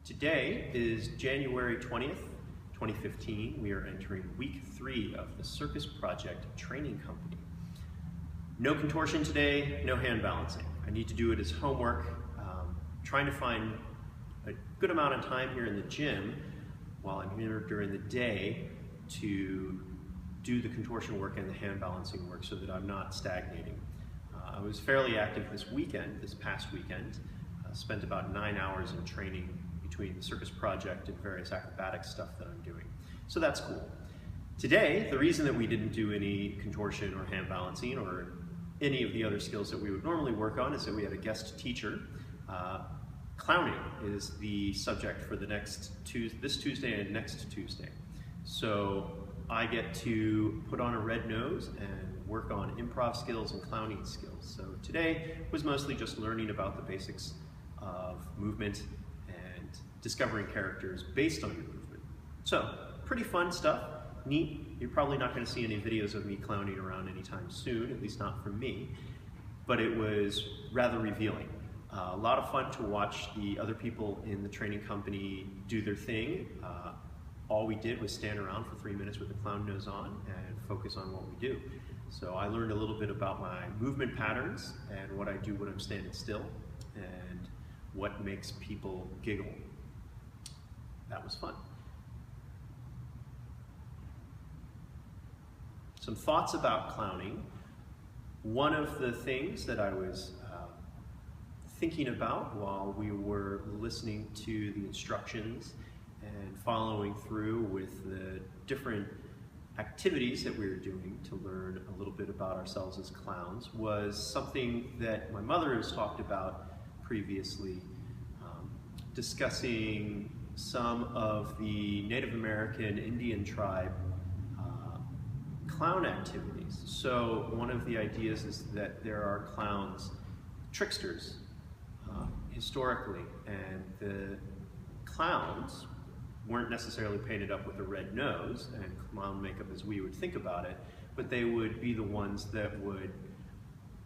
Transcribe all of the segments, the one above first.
Today is January 20th, 2015. We are entering week 3 of the Circus Project training company. No contortion today, no hand balancing. I need to do it as homework. Trying to find a good amount of time here in the gym while I'm here during the day to do the contortion work and the hand balancing work so that I'm not stagnating. I was fairly active this past weekend. Spent about 9 hours in training between the Circus Project and various acrobatic stuff that I'm doing. So that's cool. Today, the reason that we didn't do any contortion or hand balancing or any of the other skills that we would normally work on is that we had a guest teacher. Clowning is the subject for this Tuesday and next Tuesday. So I get to put on a red nose and work on improv skills and clowning skills. So today was mostly just learning about the basics of movement and discovering characters based on your movement. So pretty fun stuff, neat. You're probably not going to see any videos of me clowning around anytime soon, at least not from me, but it was rather revealing. A lot of fun to watch the other people in the training company do their thing. All we did was stand around for 3 minutes with the clown nose on and focus on what we do. So I learned a little bit about my movement patterns and what I do when I'm standing still and what makes people giggle. That was fun. Some thoughts about clowning. One of the things that I was thinking about while we were listening to the instructions and following through with the different activities that we were doing to learn a little bit about ourselves as clowns was something that my mother has talked about previously, discussing some of the Native American Indian tribe clown activities. So one of the ideas is that there are clowns, tricksters, historically, and the clowns weren't necessarily painted up with a red nose and clown makeup as we would think about it, but they would be the ones that would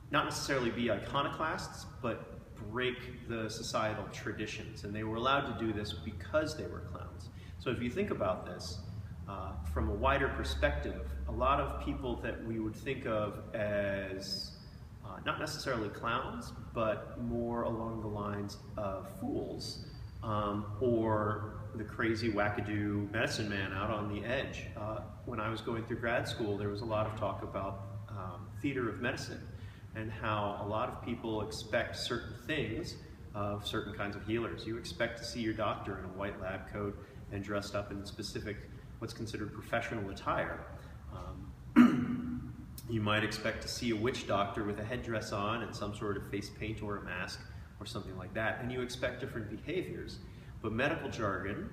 not necessarily be iconoclasts, but break the societal traditions. And they were allowed to do this because they were clowns. So if you think about this from a wider perspective, a lot of people that we would think of as not necessarily clowns, but more along the lines of fools, or the crazy wackadoo medicine man out on the edge. When I was going through grad school, there was a lot of talk about theater of medicine and how a lot of people expect certain things of certain kinds of healers. You expect to see your doctor in a white lab coat and dressed up in specific, what's considered professional attire. You might expect to see a witch doctor with a headdress on and some sort of face paint or a mask or something like that, and you expect different behaviors. But medical jargon,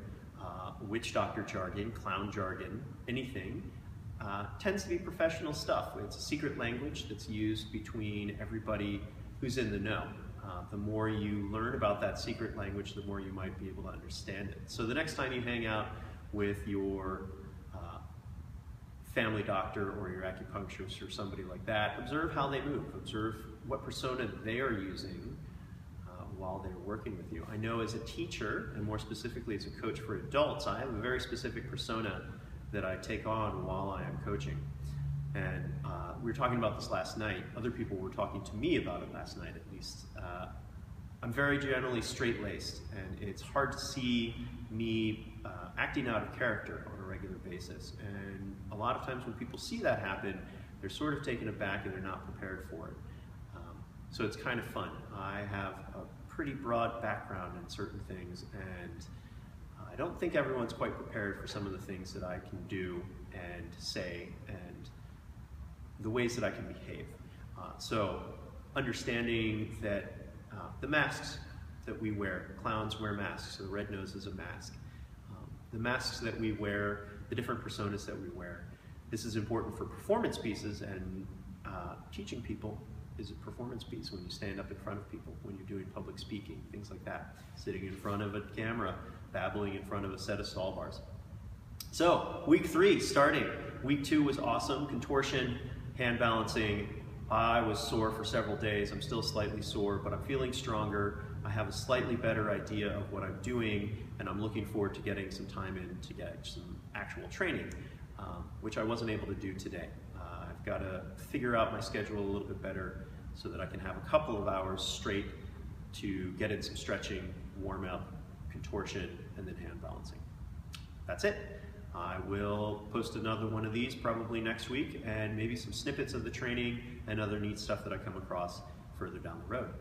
witch doctor jargon, clown jargon, anything, tends to be professional stuff. It's a secret language that's used between everybody who's in the know. The more you learn about that secret language, the more you might be able to understand it. So the next time you hang out with your family doctor or your acupuncturist or somebody like that, observe how they move, observe what persona they are using while they're working with you. I know as a teacher, and more specifically as a coach for adults, I have a very specific persona that I take on while I am coaching. And we were talking about this last night. Other people were talking to me about it last night, at least. I'm very generally straight-laced, and it's hard to see me acting out of character on a regular basis. And a lot of times when people see that happen, they're sort of taken aback and they're not prepared for it. So it's kind of fun. I have a pretty broad background in certain things, and I don't think everyone's quite prepared for some of the things that I can do and say and the ways that I can behave. So understanding that the masks that we wear, clowns wear masks, so the red nose is a mask. The masks that we wear, the different personas that we wear, this is important for performance pieces, and teaching people is a performance piece when you stand up in front of people, when you're doing public speaking, things like that. Sitting in front of a camera, babbling in front of a set of stall bars. So, week 3 starting. Week 2 was awesome. Contortion, hand balancing. I was sore for several days. I'm still slightly sore, but I'm feeling stronger. I have a slightly better idea of what I'm doing, and I'm looking forward to getting some time in to get some actual training, which I wasn't able to do today. I've got to figure out my schedule a little bit better so that I can have a couple of hours straight to get in some stretching, warm up, contortion, and then hand balancing. That's it. I will post another one of these probably next week, and maybe some snippets of the training and other neat stuff that I come across further down the road.